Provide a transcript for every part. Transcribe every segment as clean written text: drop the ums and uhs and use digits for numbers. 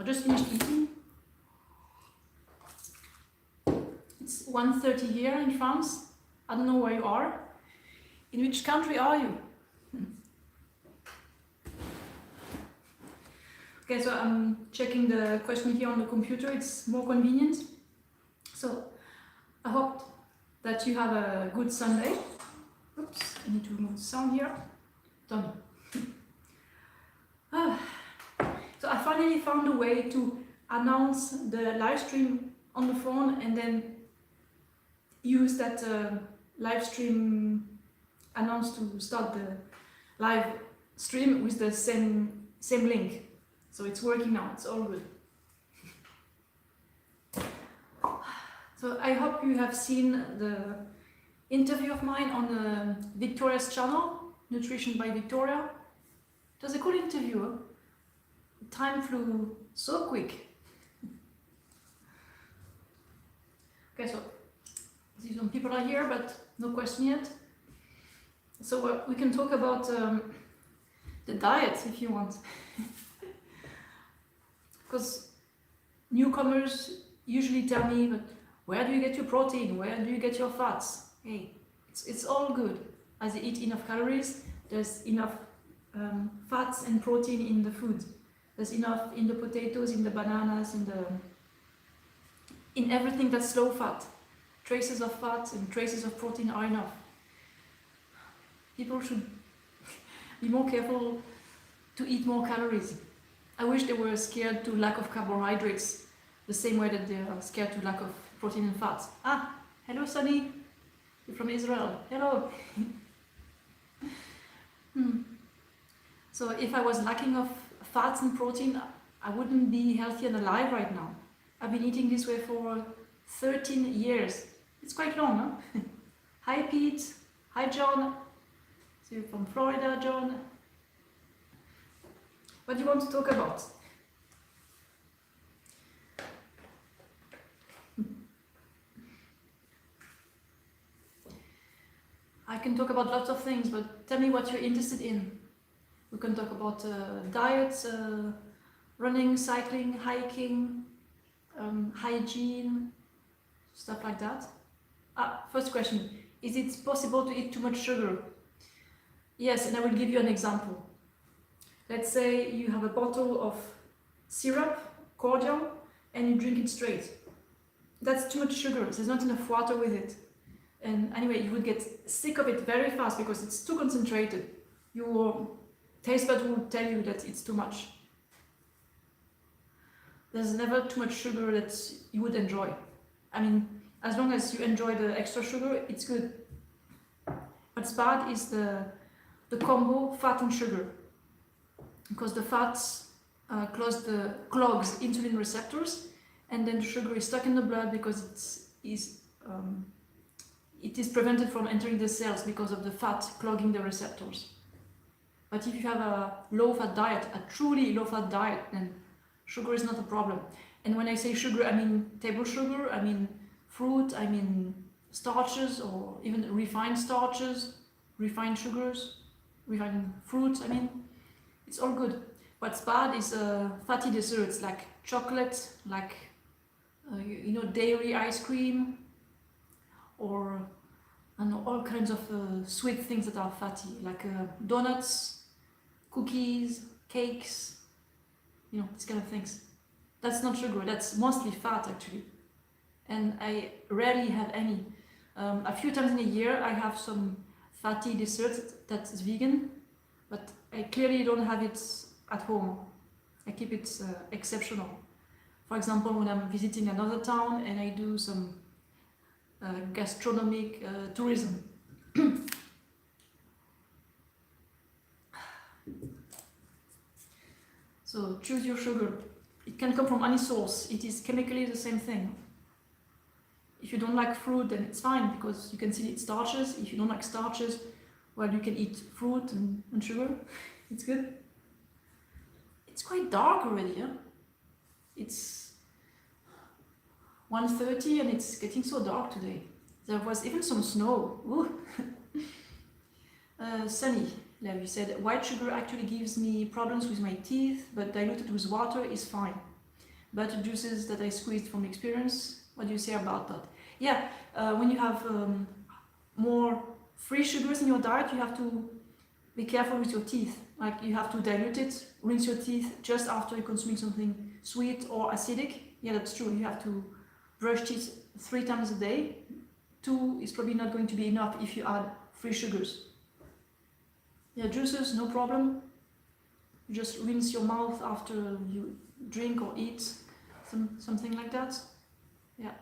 just finished eating. It's 1:30 here in France. I don't know where you are. In which country are you? Okay, so I'm checking the question here on the computer. It's more convenient. So I hope that you have a good Sunday. Oops, I need to remove the sound here. Done. So I finally found a way to announce the live stream on the phone and then use that live stream announce to start the live stream with the same link. So it's working now, it's all good. So I hope you have seen the interview of mine on Victoria's channel, Nutrition by Victoria. It was a cool interview. Time flew so quick. Okay, so some people are here, but no question yet. So we can talk about the diet if you want. Because newcomers usually tell me, but where do you get your protein? Where do you get your fats? Hey, it's all good. As you eat enough calories, there's enough fats and protein in the food. There's enough in the potatoes, in the bananas, in everything that's low fat. Traces of fat and traces of protein are enough. People should be more careful to eat more calories. I wish they were scared to lack of carbohydrates, the same way that they are scared to lack of protein and fats. Ah, hello Sunny, you're from Israel. Hello. So if I was lacking of fats and protein, I wouldn't be healthy and alive right now. I've been eating this way for 13 years. It's quite long, huh? Hi Pete. Hi John. So you're from Florida, John. What do you want to talk about? I can talk about lots of things, but tell me what you're interested in. We can talk about diets, running, cycling, hiking, hygiene, stuff like that. First question, is it possible to eat too much sugar? Yes, and I will give you an example. Let's say you have a bottle of syrup, cordial, and you drink it straight. That's too much sugar, there's not enough water with it. And anyway, you would get sick of it very fast because it's too concentrated. Your taste bud will tell you that it's too much. There's never too much sugar that you would enjoy. I mean, as long as you enjoy the extra sugar, it's good. What's bad is the combo fat and sugar. Because the fats clogs insulin receptors, and then the sugar is stuck in the blood because it is prevented from entering the cells because of the fat clogging the receptors. But if you have a low-fat diet, a truly low-fat diet, then sugar is not a problem. And when I say sugar, I mean table sugar, I mean fruit, I mean starches, or even refined starches, refined sugars, refined fruits, I mean. It's all good. What's bad is fatty desserts like chocolate, like dairy ice cream, or all kinds of sweet things that are fatty, like donuts, cookies, cakes, these kind of things. That's not sugar, that's mostly fat actually. And I rarely have any. A few times in a year I have some fatty dessert that's vegan, but I clearly don't have it at home. I keep it exceptional. For example, when I'm visiting another town and I do some gastronomic tourism. So choose your sugar. It can come from any source. It is chemically the same thing. If you don't like fruit, then it's fine because you can still eat starches. If you don't like starches, well, you can eat fruit and sugar. It's good. It's quite dark already, yeah? It's 1:30 and it's getting so dark today. There was even some snow. Sunny, like you said, white sugar actually gives me problems with my teeth, but diluted with water is fine. butter juices that I squeezed from experience. What do you say about that? Yeah, when you have more free sugars in your diet, you have to be careful with your teeth. Like you have to dilute it, rinse your teeth just after you're consuming something sweet or acidic. Yeah, that's true. You have to brush teeth 3 times a day. 2 is probably not going to be enough if you add free sugars. Yeah, juices, no problem. You just rinse your mouth after you drink or eat, something like that. Yeah.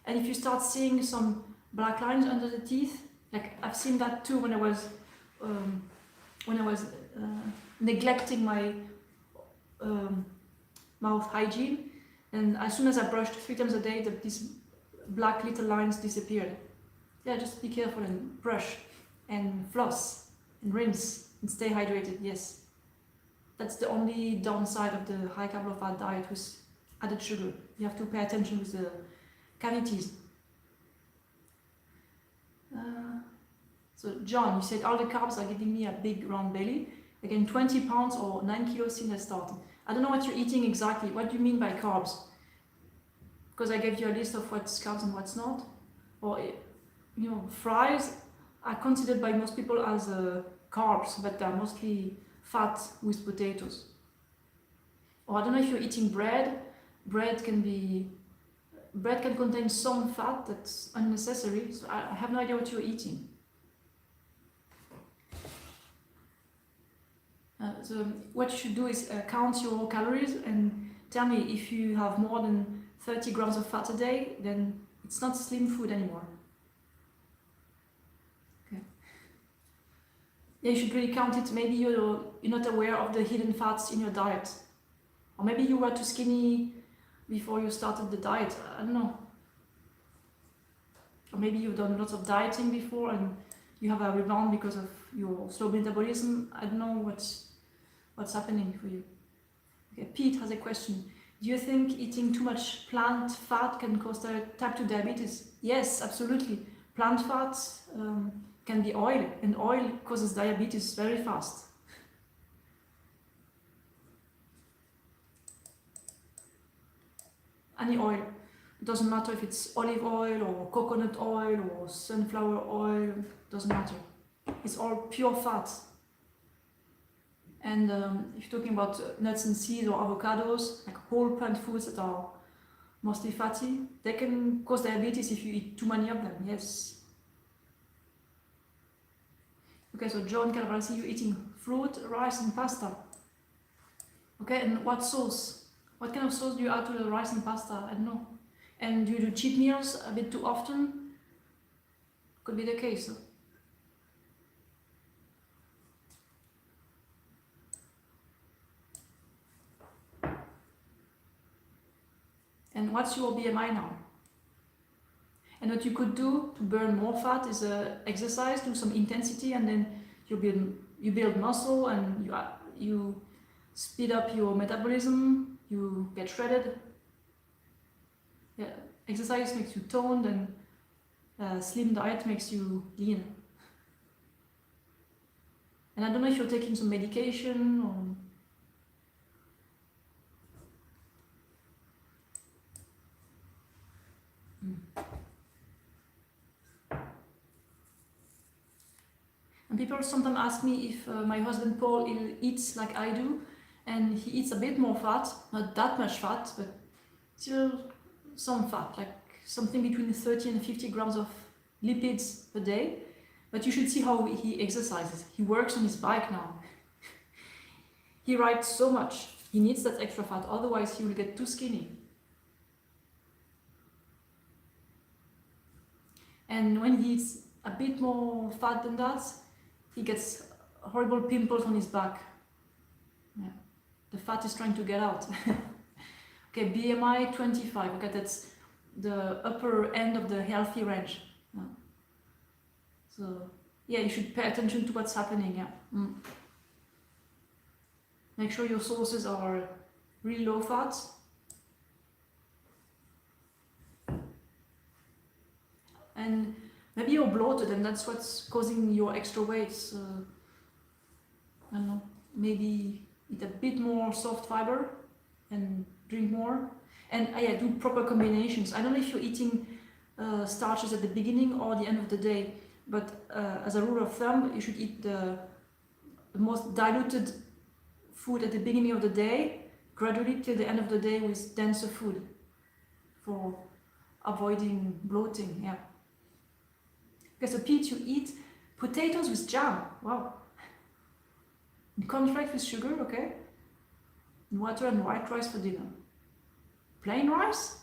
And if you start seeing some black lines under the teeth, like I've seen that too when I was neglecting my mouth hygiene, and as soon as I brushed 3 times a day, these black little lines disappeared. Yeah, just be careful and brush and floss and rinse and stay hydrated. Yes, that's the only downside of the high carb low fat diet with added sugar. You have to pay attention with the cavities. So John, you said all the carbs are giving me a big round belly. Again, 20 pounds or 9 kilos since I started. I don't know what you're eating exactly. What do you mean by carbs? Because I gave you a list of what's carbs and what's not. Or, you know, fries are considered by most people as carbs, but they're mostly fat with potatoes. Or I don't know if you're eating bread. Bread can contain some fat that's unnecessary. So I have no idea what you're eating. So what you should do is count your calories and tell me if you have more than 30 grams of fat a day, then it's not slim food anymore. Okay. Yeah, you should really count it. Maybe you're not aware of the hidden fats in your diet. Or maybe you were too skinny before you started the diet. I don't know. Or maybe you've done lots of dieting before and you have a rebound because of your slow metabolism. I don't know what's happening for you. Okay, Pete has a question. Do you think eating too much plant fat can cause type 2 diabetes? Yes, absolutely. Plant fat can be oil, and oil causes diabetes very fast. Any oil. It doesn't matter if it's olive oil or coconut oil or sunflower oil, doesn't matter. It's all pure fat. And if you're talking about nuts and seeds or avocados, like whole plant foods that are mostly fatty, they can cause diabetes if you eat too many of them, yes. Okay, so John Calabria, you're eating fruit, rice and pasta. Okay, and what sauce? What kind of sauce do you add to the rice and pasta? I don't know. And do you do cheat meals a bit too often? Could be the case. Huh? And what's your BMI now? And what you could do to burn more fat is exercise, do some intensity, and then you build muscle and you speed up your metabolism, you get shredded. Yeah, exercise makes you toned, and slim diet makes you lean. And I don't know if you're taking some medication or... And people sometimes ask me if my husband Paul eats like I do, and he eats a bit more fat, not that much fat, but still some fat, like something between 30 and 50 grams of lipids per day. But you should see how he exercises. He works on his bike now. He rides so much. He needs that extra fat, otherwise he will get too skinny. And when he eats a bit more fat than that, he gets horrible pimples on his back. Yeah. The fat is trying to get out. Okay, BMI 25. Okay, that's the upper end of the healthy range. Yeah. So, yeah, you should pay attention to what's happening. Yeah. Make sure your sources are really low fat. And maybe you're bloated and that's what's causing your extra weight. So, I don't know, maybe eat a bit more soft fiber and drink more. And yeah, do proper combinations. I don't know if you're eating starches at the beginning or the end of the day, but as a rule of thumb, you should eat the most diluted food at the beginning of the day, gradually till the end of the day with denser food for avoiding bloating. Yeah. Okay, so Pete, you eat potatoes with jam. Wow. And cornflakes with sugar, okay. And water and white rice for dinner. Plain rice?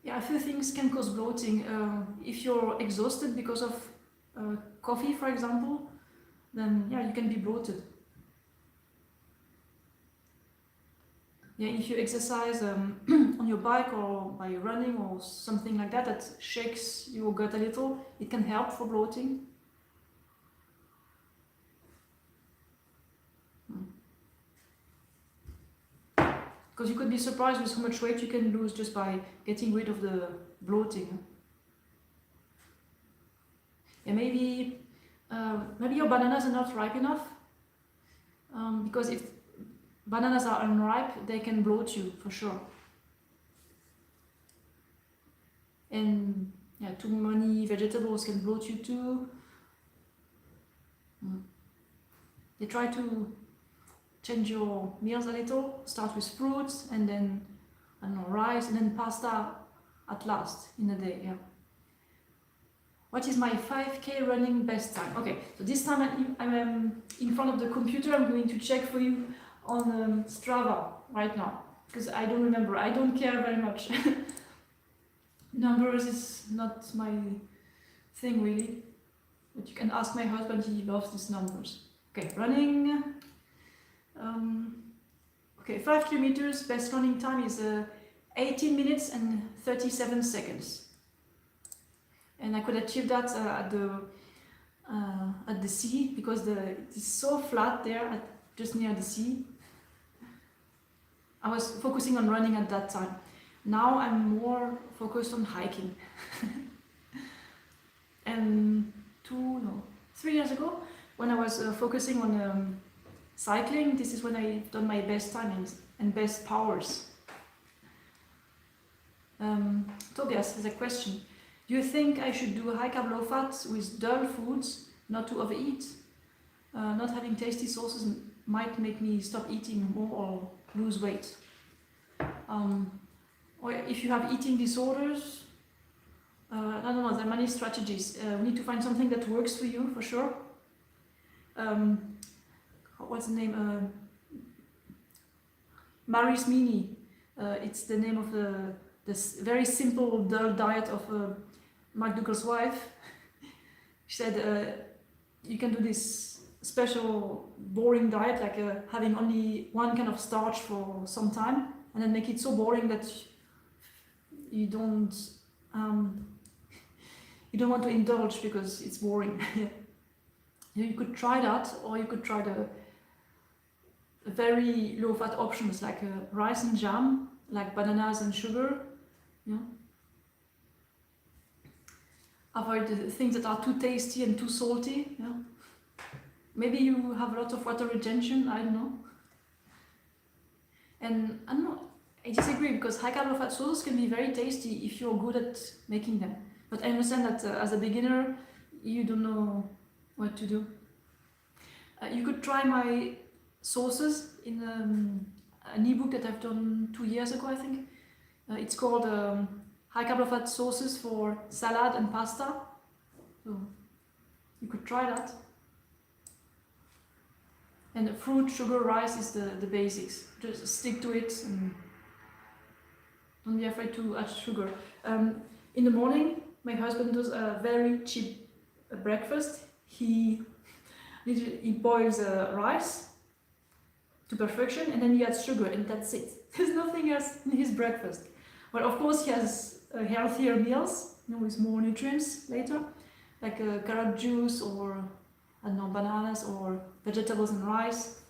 Yeah, a few things can cause bloating. If you're exhausted because of coffee, for example, then yeah, you can be bloated. Yeah, if you exercise on your bike or by running or something like that, that shakes your gut a little, it can help for bloating. Because you could be surprised with how much weight you can lose just by getting rid of the bloating. And maybe your bananas are not ripe enough, because if bananas are unripe, they can bloat you for sure. And yeah, too many vegetables can bloat you too. You try to change your meals a little, start with fruits and then, I don't know, rice and then pasta at last in the day. Yeah. What is my 5K running best time? Okay, so this time I'm in front of the computer. I'm going to check for you on Strava right now, because I don't remember. I don't care very much. Numbers is not my thing really, but you can ask my husband, he loves these numbers. Okay, running. Okay, 5 kilometers, best running time is 18 minutes and 37 seconds. And I could achieve that at the sea, because it is so flat there, just near the sea. I was focusing on running at that time. Now I'm more focused on hiking. And 3 years ago, when I was focusing on cycling, this is when I've done my best timings and best powers. Tobias has a question. Do you think I should do high carb low fat with dull foods, not to overeat? Not having tasty sauces might make me stop eating more or lose weight. Or if you have eating disorders, I don't know, there are many strategies. We need to find something that works for you, for sure. What's the name? Mary's Mini. It's the name of this very simple, dull diet of Mark Dougal's wife. She said you can do this special boring diet, like having only one kind of starch for some time, and then make it so boring that you don't want to indulge because it's boring. You could try that, or you could try the very low fat options like rice and jam, like bananas and sugar. Avoid the things that are too tasty and too salty. Maybe you have a lot of water retention, I don't know. And I don't know, I disagree, because high carb low fat sauces can be very tasty if you're good at making them. But I understand that as a beginner, you don't know what to do. You could try my sauces in an ebook that I've done 2 years ago, I think. It's called high carb low fat sauces for salad and pasta. So you could try that. And fruit, sugar, rice is the basics. Just stick to it and don't be afraid to add sugar. In the morning, my husband does a very cheap breakfast. He boils rice to perfection, and then he adds sugar, and that's it. There's nothing else in his breakfast. Well, of course, he has healthier meals, with more nutrients later, like carrot juice or, I don't know, bananas or vegetables and rice.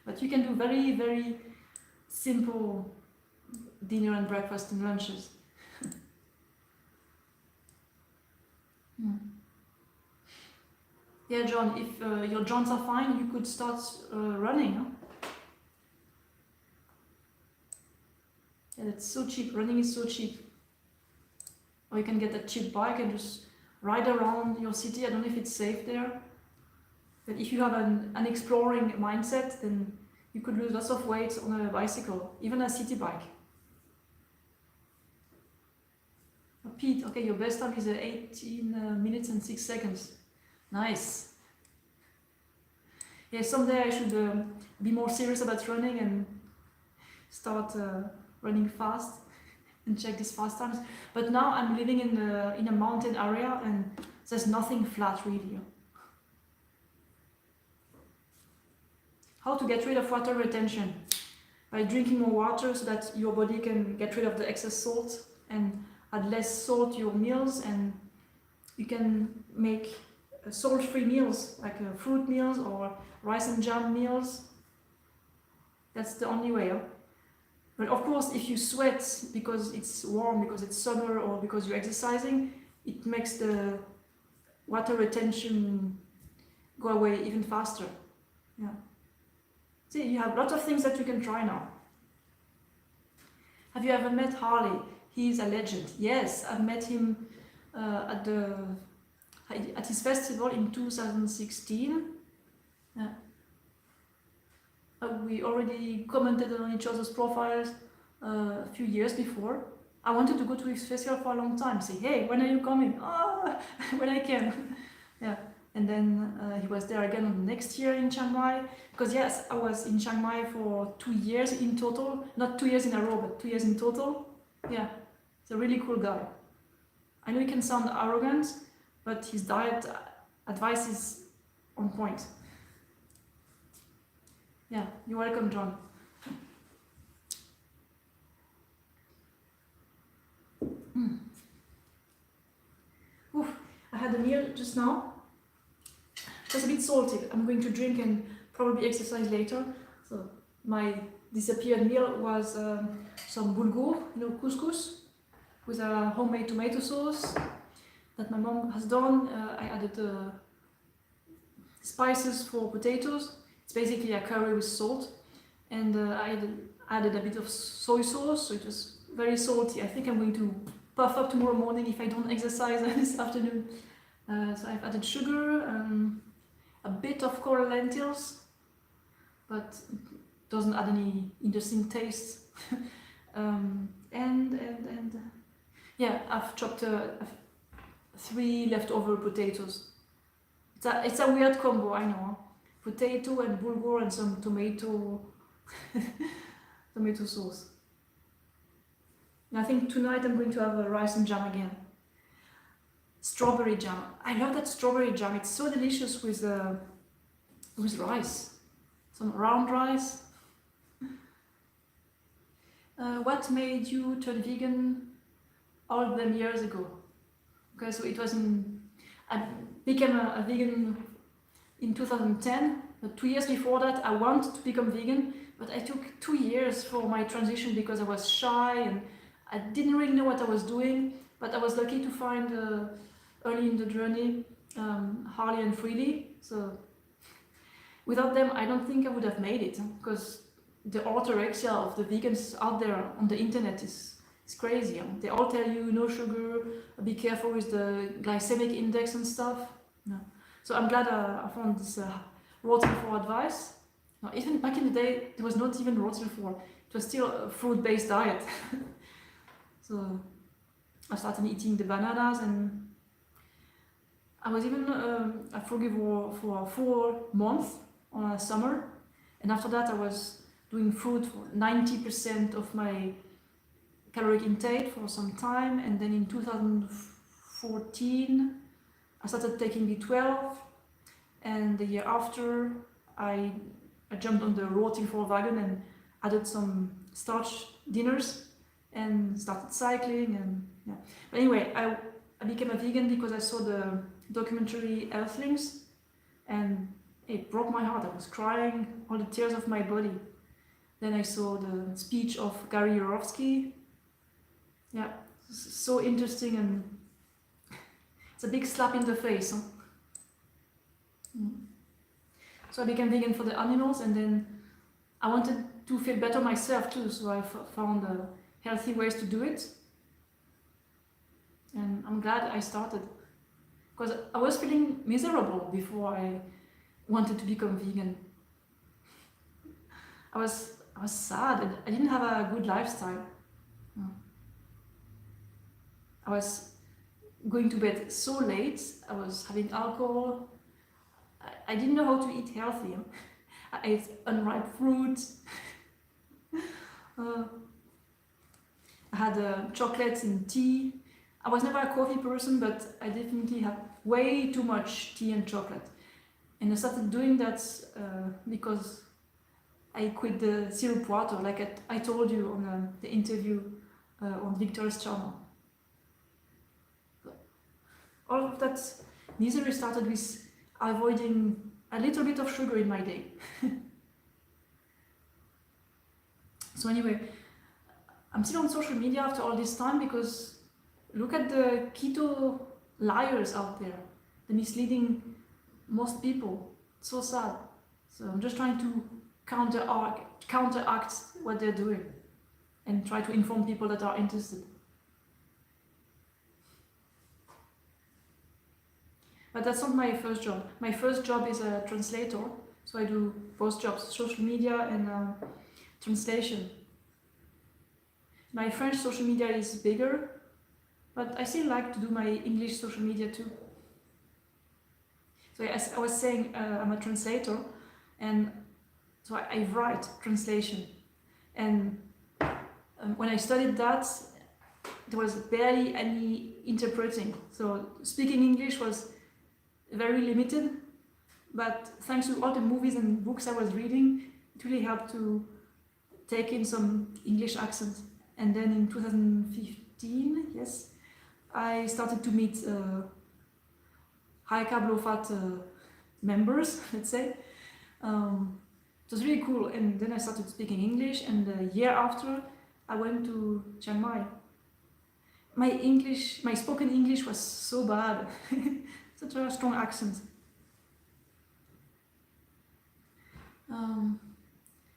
But you can do very, very simple dinner and breakfast and lunches. Yeah, John, if your joints are fine, you could start running. Huh? Yeah, that's so cheap. Running is so cheap. Or you can get a cheap bike and just ride around your city. I don't know if it's safe there. But if you have an exploring mindset, then you could lose lots of weight on a bicycle, even a city bike. Pete, okay, your best time is 18 minutes and 6 seconds. Nice. Yeah, someday I should be more serious about running and start running fast and check these fast times. But now I'm living in a mountain area and there's nothing flat really. How to get rid of water retention? By drinking more water so that your body can get rid of the excess salt and add less salt to your meals, and you can make salt-free meals like fruit meals or rice and jam meals. That's the only way. Huh? But of course, if you sweat because it's warm, because it's summer, or because you're exercising, it makes the water retention go away even faster. Yeah. See, you have lots of things that you can try now. Have you ever met Harley? He's a legend. Yes, I've met him at his festival in 2016. Yeah. We already commented on each other's profiles a few years before. I wanted to go to his festival for a long time. Say, hey, when are you coming? Oh, when I can. Yeah. And then he was there again next year in Chiang Mai. Because yes, I was in Chiang Mai for 2 years in total. Not 2 years in a row, but 2 years in total. Yeah, he's a really cool guy. I know he can sound arrogant, but his diet advice is on point. Yeah, you're welcome, John. Oof, I had a meal just now. It was a bit salty. I'm going to drink and probably exercise later. So my disappeared meal was some bulgur, couscous, with a homemade tomato sauce that my mom has done. I added spices for potatoes. It's basically a curry with salt, and I added a bit of soy sauce, so it was very salty. I think I'm going to puff up tomorrow morning if I don't exercise this afternoon. So I've added sugar, a bit of coral lentils, but it doesn't add any interesting taste. And yeah, I've chopped 3 leftover potatoes. It's a weird combo, I know. Potato and bulgur and some tomato sauce. And I think tonight I'm going to have a rice and jam again. Strawberry jam. I love that strawberry jam. It's so delicious with rice. Some round rice. What made you turn vegan all of them years ago? Okay, so it was I became a vegan in 2010, but 2 years before that I wanted to become vegan, but I took 2 years for my transition because I was shy and I didn't really know what I was doing, but I was lucky to find early in the journey Harley and Freely. So without them I don't think I would have made it, because the orthorexia of the vegans out there on the internet is crazy. They all tell you no sugar, be careful with the glycemic index and stuff. No. So I'm glad I found this Rotten for advice. No, even back in the day, it was not even Rotten for. It was still a fruit-based diet. So I started eating the bananas, and I was even a frugivore for 4 months on a summer. And after that, I was doing fruit for 90% of my caloric intake for some time, and then in 2014 I started taking B12, and the year after I jumped on the rotting for wagon and added some starch dinners and started cycling, and yeah. But anyway, I became a vegan because I saw the documentary Earthlings, and it broke my heart. I was crying all the tears of my body. Then I saw the speech of Gary Yourofsky. Yeah, so interesting, and it's a big slap in the face. Huh? So I became vegan for the animals, and then I wanted to feel better myself too, so I found healthy ways to do it. And I'm glad I started, because I was feeling miserable before I wanted to become vegan. I was sad, and I didn't have a good lifestyle. I was going to bed so late, I was having alcohol, I didn't know how to eat healthy. I ate unripe fruit, I had chocolates and tea. I was never a coffee person, but I definitely had way too much tea and chocolate. And I started doing that because I quit the syrup water, like I told you on the interview on Victoria's channel. All of that misery started with avoiding a little bit of sugar in my day. So anyway, I'm still on social media after all this time because look at the keto liars out there. They're misleading most people. It's so sad. So I'm just trying to counteract what they're doing and try to inform people that are interested. But that's not my first job. My first job is a translator, so I do both jobs, social media and translation. My French social media is bigger, but I still like to do my English social media too. So as I was saying, I'm a translator, and so I write translation. And when I studied that, there was barely any interpreting. So speaking English was very limited, but thanks to all the movies and books I was reading, it really helped to take in some English accent. And then in 2015, yes, I started to meet high-carb, low-fat members, let's say. It was really cool, and then I started speaking English, and the year after, I went to Chiang Mai. My spoken English was so bad. Such a strong accent.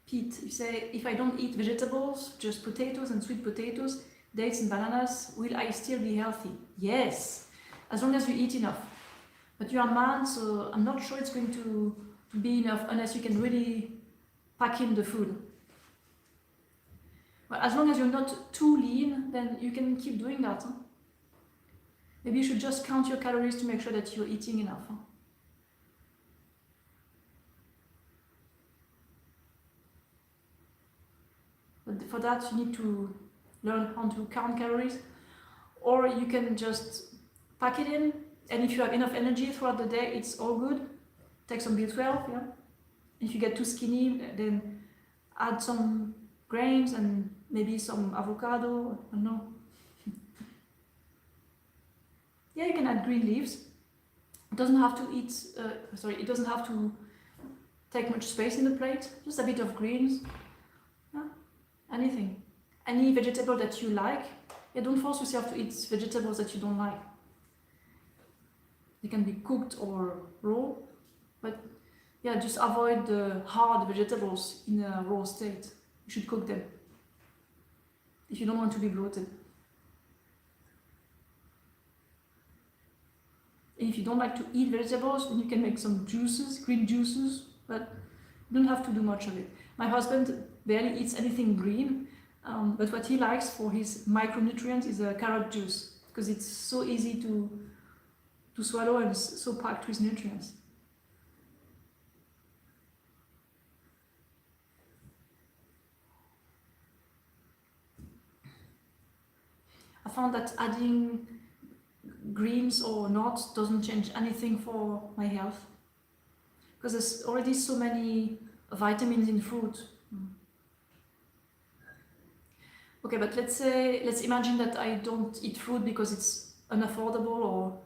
Pete, you say, if I don't eat vegetables, just potatoes and sweet potatoes, dates and bananas, will I still be healthy? Yes, as long as you eat enough. But you're a man, so I'm not sure it's going to be enough unless you can really pack in the food. But as long as you're not too lean, then you can keep doing that. Huh? Maybe you should just count your calories to make sure that you're eating enough. Huh? But for that, you need to learn how to count calories, or you can just pack it in, and if you have enough energy throughout the day, it's all good. Take some B12, yeah. If you get too skinny, then add some grains and maybe some avocado, I don't know. Yeah, you can add green leaves. It doesn't have to it doesn't have to take much space in the plate, just a bit of greens. Yeah, anything. Any vegetable that you like. Yeah, don't force yourself to eat vegetables that you don't like. They can be cooked or raw, but yeah, just avoid the hard vegetables in a raw state. You should cook them if you don't want to be bloated. And if you don't like to eat vegetables, then you can make some juices, green juices, but you don't have to do much of it. My husband barely eats anything green, but what he likes for his micronutrients is a carrot juice, because it's so easy to swallow and so packed with nutrients. I found that adding greens or not doesn't change anything for my health, because there's already so many vitamins in fruit. Okay, but let's imagine that I don't eat fruit because it's unaffordable or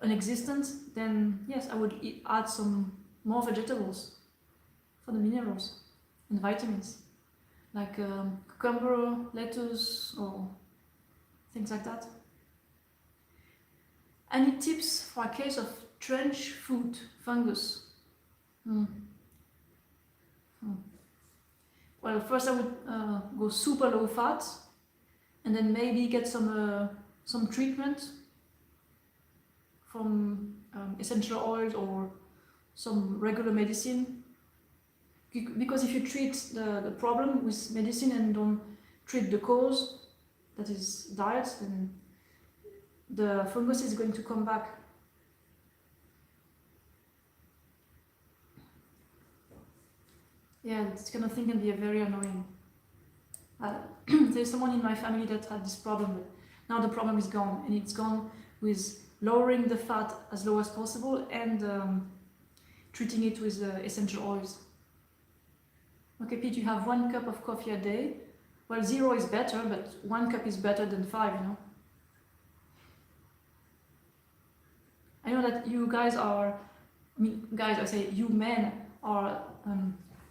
non-existent, then yes, I would add some more vegetables for the minerals and vitamins, like cucumber, lettuce, or things like that. Any tips for a case of trench foot fungus? Hmm. Hmm. Well, first I would go super low fat, and then maybe get some treatment from essential oils or some regular medicine. Because if you treat the problem with medicine and don't treat the cause, that is diet, then the fungus is going to come back. Yeah, this kind of thing can be very annoying. There's someone in my family that had this problem, but now the problem is gone, and it's gone with lowering the fat as low as possible and treating it with essential oils. Okay, Pete, you have 1 cup of coffee a day. Well, 0 is better, but 1 cup is better than 5, you know. I know that you guys are, I mean, guys, I say you men are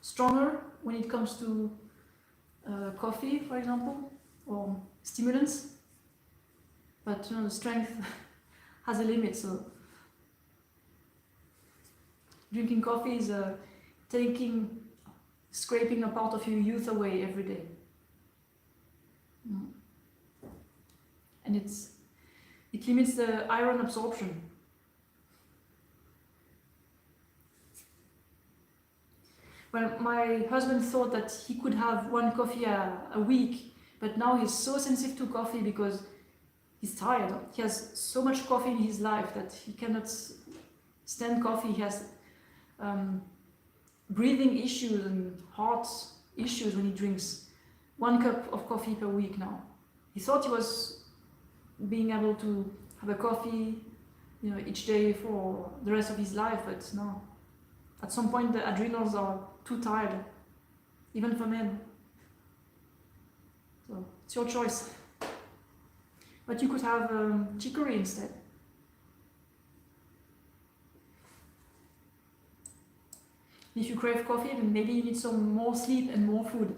stronger when it comes to coffee, for example, or stimulants. But you know, the strength has a limit, so drinking coffee is scraping a part of your youth away every day. And it limits the iron absorption. Well, my husband thought that he could have 1 coffee a week, but now he's so sensitive to coffee because he's tired. He has so much coffee in his life that he cannot stand coffee. He has breathing issues and heart issues when he drinks 1 cup of coffee per week now. He thought he was being able to have a coffee, you know, each day for the rest of his life, but no. At some point the adrenals are too tired, even for men. So it's your choice. But you could have chicory instead. If you crave coffee, then maybe you need some more sleep and more food.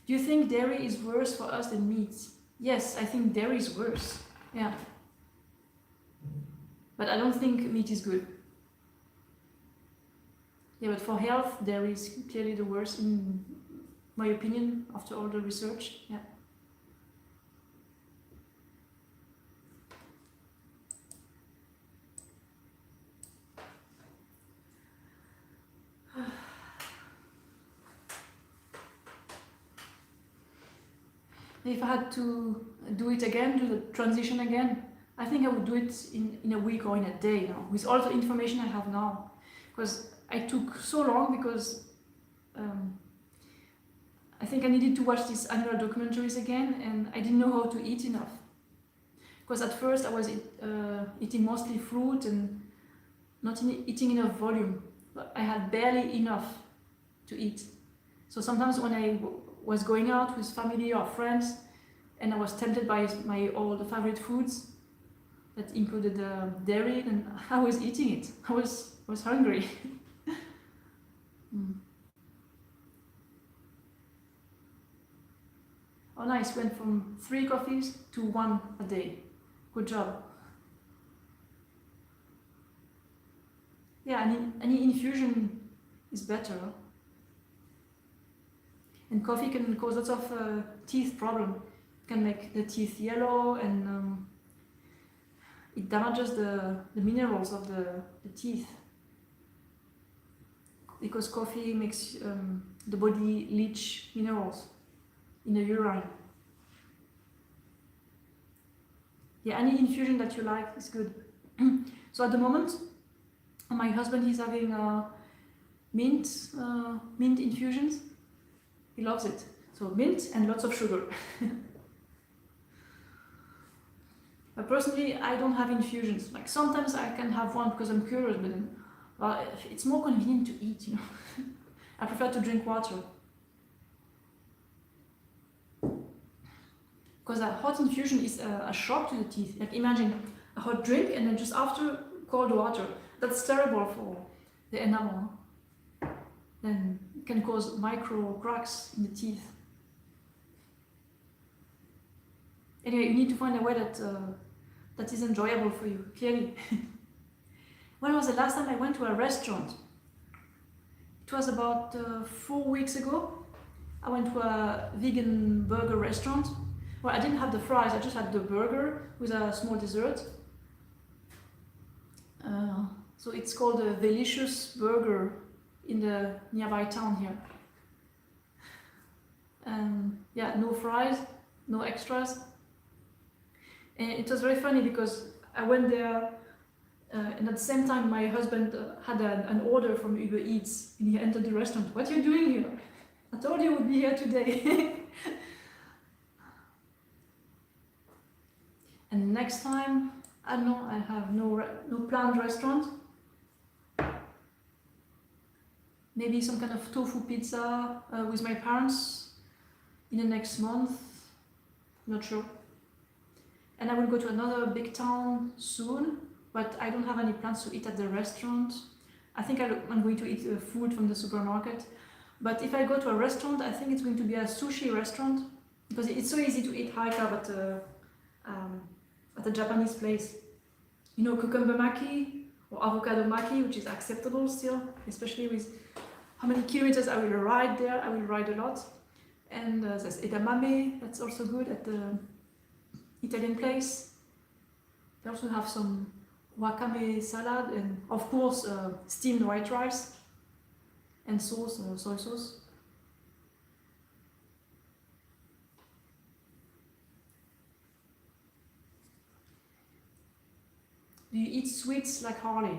Do you think dairy is worse for us than meat? Yes, I think dairy is worse. Yeah. But I don't think meat is good. Yeah, but for health, dairy is clearly the worst, in my opinion, after all the research. Yeah. If I had to do it again, do the transition again, I think I would do it in a week or in a day now, with all the information I have now. Because I took so long because I think I needed to watch these animal documentaries again, and I didn't know how to eat enough. Because at first I was eating mostly fruit and not eating enough volume. But I had barely enough to eat. So sometimes when I was going out with family or friends and I was tempted by all the favorite foods that included dairy, and I was eating it. I was hungry. Oh nice, went from 3 coffees to 1 a day. Good job. Yeah, any infusion is better. And coffee can cause lots of teeth problem. It can make the teeth yellow, and it damages the minerals of the teeth. Because coffee makes the body leach minerals in the urine. Yeah, any infusion that you like is good. So at the moment, my husband is having mint infusions. He loves it. So mint and lots of sugar. But personally, I don't have infusions. Like sometimes I can have one because I'm curious, but then, well, it's more convenient to eat, you know. I prefer to drink water. Because a hot infusion is a shock to the teeth. Like imagine a hot drink and then just after cold water. That's terrible for the enamel. Then it can cause micro cracks in the teeth. Anyway, you need to find a way that is enjoyable for you, clearly. When was the last time I went to a restaurant? It was about 4 weeks ago. I went to a vegan burger restaurant. Well, I didn't have the fries, I just had the burger with a small dessert. So it's called a Delicious Burger in the nearby town here. Yeah, no fries, no extras. And it was very funny because I went there and at the same time my husband had an order from Uber Eats and he entered the restaurant. What are you doing here? I told you I would be here today. And next time, I don't know, I have no planned restaurant. Maybe some kind of tofu pizza with my parents in the next month, not sure. And I will go to another big town soon, but I don't have any plans to eat at the restaurant. I think I'm going to eat food from the supermarket. But if I go to a restaurant, I think it's going to be a sushi restaurant, because it's so easy to eat high-carb at a Japanese place. You know, cucumber maki or avocado maki, which is acceptable still, especially with how many kilometers I will ride there. I will ride a lot. And there's edamame, that's also good at the Italian place. They also have some wakame salad and of course steamed white rice and sauce, soy sauce. Do you eat sweets like Harley?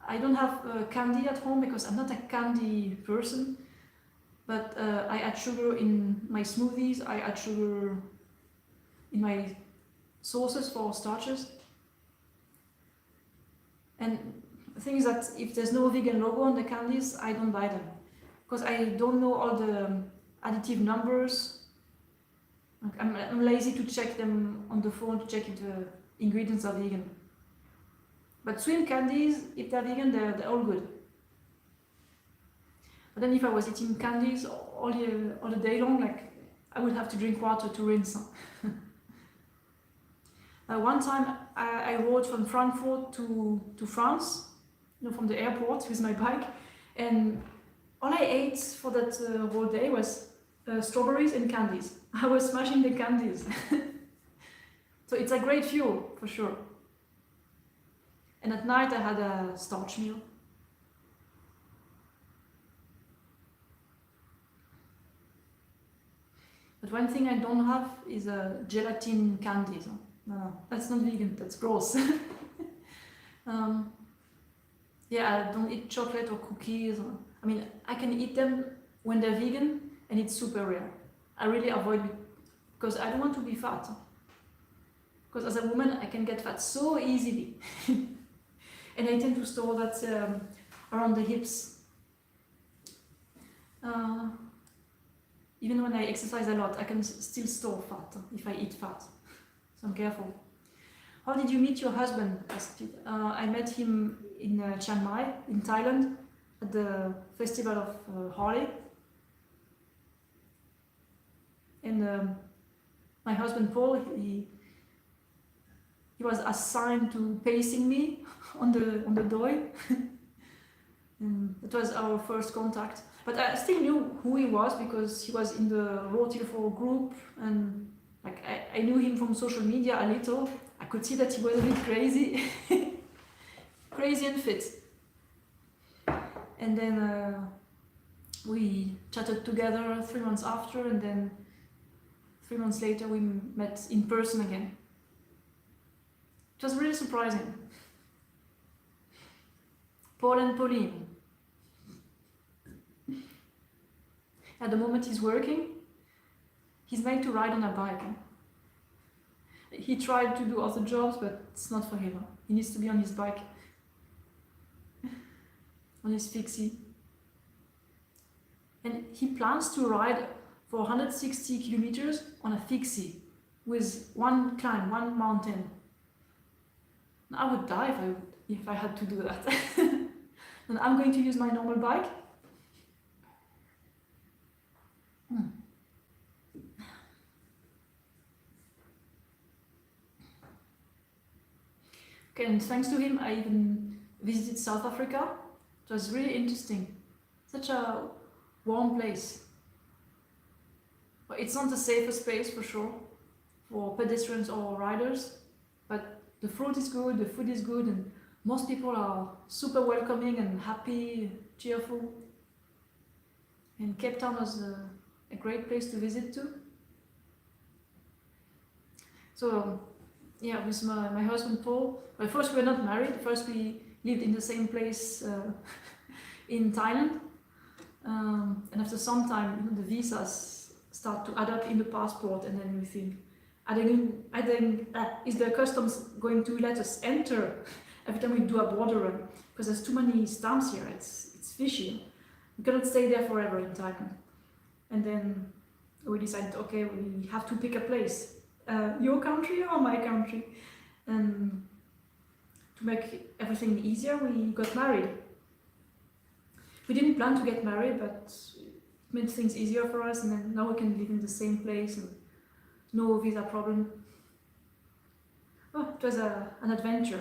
I don't have candy at home because I'm not a candy person, but I add sugar in my smoothies, I add sugar in my sauces for starches. And the thing is that if there's no vegan logo on the candies, I don't buy them, because I don't know all the additive numbers. I'm lazy to check them on the phone to check if the ingredients are vegan. But sweet candies, if they're vegan, they're all good. But then if I was eating candies all the day long, like I would have to drink water to rinse. One time I rode from Frankfurt to France, you know, from the airport with my bike, and all I ate for that whole day was strawberries and candies. I was smashing the candies. So it's a great fuel, for sure. And at night I had a starch meal. But one thing I don't have is gelatin candies. No, that's not vegan, that's gross. Yeah, I don't eat chocolate or cookies. I mean, I can eat them when they're vegan, and it's super rare. I really avoid it because I don't want to be fat. Because as a woman, I can get fat so easily. And I tend to store that around the hips. Even when I exercise a lot, I can still store fat if I eat fat. So I'm careful. How did you meet your husband? Asked Pete. I met him in Chiang Mai, in Thailand, at the festival of Holi. And my husband Paul, he was assigned to pacing me on the doi. And that was our first contact. But I still knew who he was because he was in the Raw Till 4 group, and like I knew him from social media a little. I could see that he was a bit crazy, crazy and fit. And then we chatted together 3 months after, and then 3 months later we met in person again. It was really surprising. Paul and Pauline. At the moment he's working, he's made to ride on a bike. He tried to do other jobs, but it's not for him. He needs to be on his bike, on his fixie. And he plans to ride for 160 kilometers on a fixie with one climb, one mountain. I would die if I had to do that. And I'm going to use my normal bike. Okay, and thanks to him, I even visited South Africa. It was really interesting. Such a warm place. But it's not the safest place for sure, for pedestrians or riders, but the fruit is good, the food is good, and most people are super welcoming and happy, cheerful. And Cape Town was a great place to visit too. So yeah, with my husband Paul, well, first we were not married, first we lived in the same place in Thailand. And after some time, the visas start to add up in the passport, and then we think, is the customs going to let us enter every time we do a border run? Because there's too many stamps here, it's fishy. We cannot stay there forever in Thailand. And then we decided, okay, we have to pick a place. Your country or my country? And to make everything easier, we got married. We didn't plan to get married, but it made things easier for us, and then now we can live in the same place and no visa problem. Oh, it was an adventure.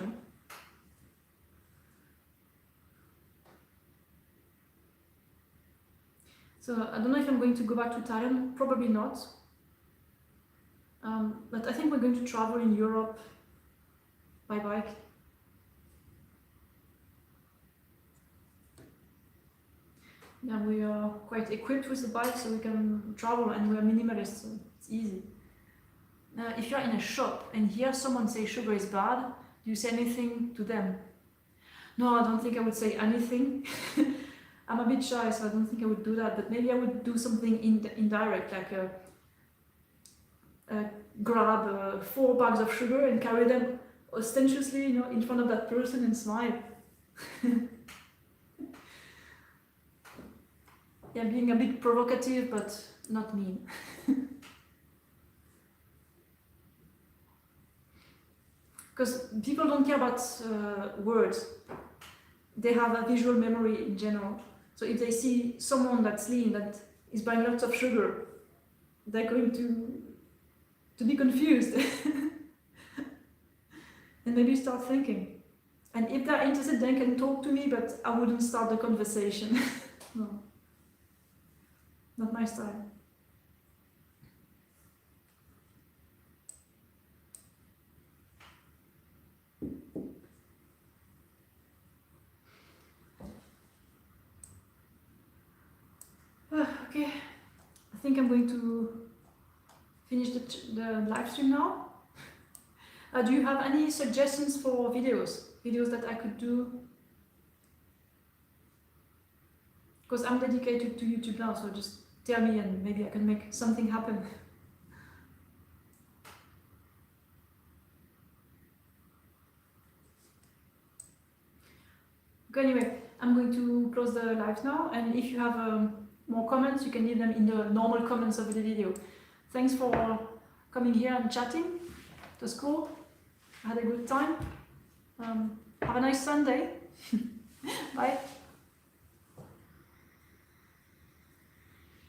So I don't know if I'm going to go back to Thailand, probably not. But I think we're going to travel in Europe by bike. Yeah, we are quite equipped with the bike, so we can travel, and we are minimalists, so it's easy. If you're in a shop and hear someone say sugar is bad, do you say anything to them? No, I don't think I would say anything. I'm a bit shy, so I don't think I would do that, but maybe I would do something indirect, like grab 4 bags of sugar and carry them ostentatiously, in front of that person and smile. Yeah, being a bit provocative, but not mean. Because people don't care about words. They have a visual memory in general. So if they see someone that's lean, that is buying lots of sugar, they're going to be confused. And maybe start thinking. And if they're interested, they can talk to me, but I wouldn't start the conversation. No. Not my style. Okay, I think I'm going to finish the live stream now. Do you have any suggestions for videos that I could do? Because I'm dedicated to YouTube now, so just tell me and maybe I can make something happen. Okay, anyway, I'm going to close the live now, and if you have more comments, you can leave them in the normal comments of the video. Thanks for coming here and chatting. It was cool. I had a good time. Have a nice Sunday. Bye.